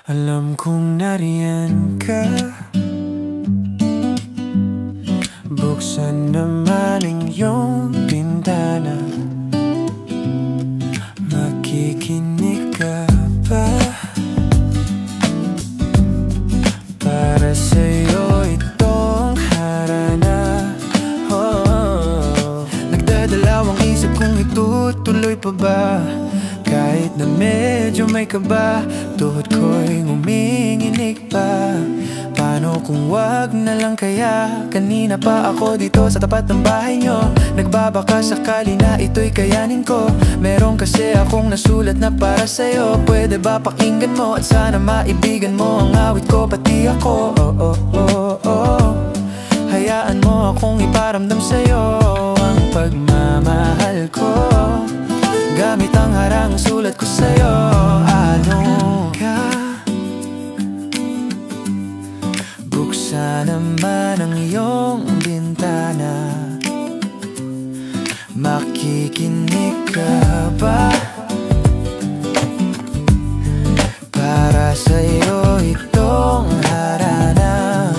Alam kong nariyan ka. Buksan naman ang iyong bintana. Makikinig ka ba? Para sa'yo itong harana. Nagdadalawang isip kung itutuloy pa ba, kahit na medyo may kaba. Tuhod ko'y nguminginig pa. Paano kung wag na lang kaya? Kanina pa ako dito sa tapat ng bahay nyo, nagbabaka sakali na ito'y kayanin ko. Meron kasi akong nasulat na para sa'yo. Pwede ba pakinggan mo at sana maibigan mo ang awit ko pati ako? Hayaan mo akong iparamdam sa'yo ang pagmamahal ko, gamit ang harang sulat ko sa'yo. Ano ka? Buksan naman ang iyong bintana. Makikinig ka ba? Para sa'yo itong harana.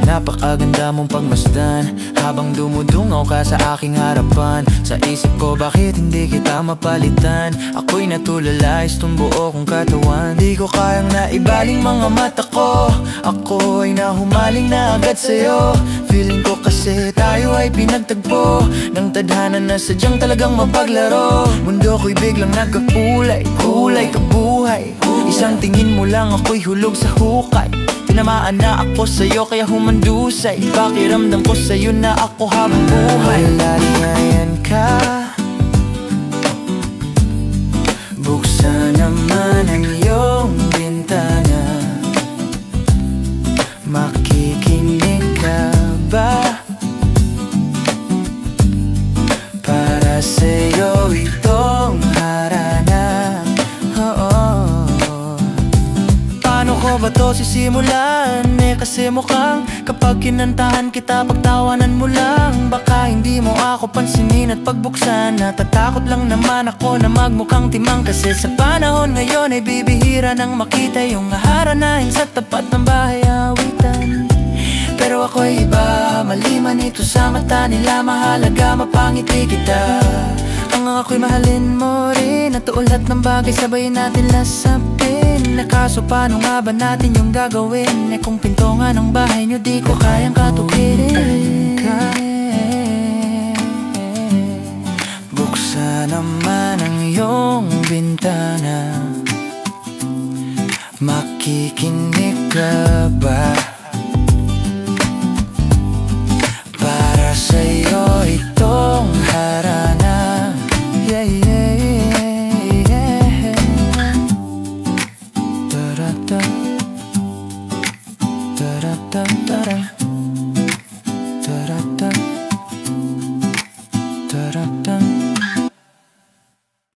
Napakaganda mong pagmasdan habang dumudungaw ka sa aking harapan. Sa isip ko bakit hindi kita mapalitan. Ako'y natulala, itong buo kong katawan. Di ko kayang naibaling mga mata ko. Ako'y nahumaling na agad sa'yo. Feeling ko kasi tayo ay pinagtagpo ng tadhana na sadyang talagang mapaglaro. Mundo ko'y biglang nagkakulay, kulay kabuhay. Isang tingin mo lang ako'y hulog sa hukay. Tinamaan na ako sa'yo kaya humandusay. Pakiramdam ko sa'yo na ako habang buhay. Lalayan ka. Buksan naman ang iyong bintana. Makikinig ka ba? Para sa'yo itong harana. Paano ko ba to sisimulan? Kasi mukhang kapag kinantahan kita, pagtawanan mo lang. Baka hindi mo ako pansinin at pagbuksan. Natatakot lang naman ako na magmukhang timang. Kasi sa panahon ngayon ay bibihira nang makita yung haranahin sa tapat ng bahay awitan. Pero ako'y iba, maliman ito sa mata nila. Mahalaga mapangiti kita. Ang ako'y mahalin mo rin, at ulat ng bagay sabay natin lasapin. Kaso paano nga ba natin yung gagawin? Kung pinto nga ng bahay nyo di ko kayang katukirin. Buksan naman ang iyong bintana. Makikinig ka ba? Para sa'yo itong harana. Yeah, yeah, yeah. Da-da-da, da-da-da-da.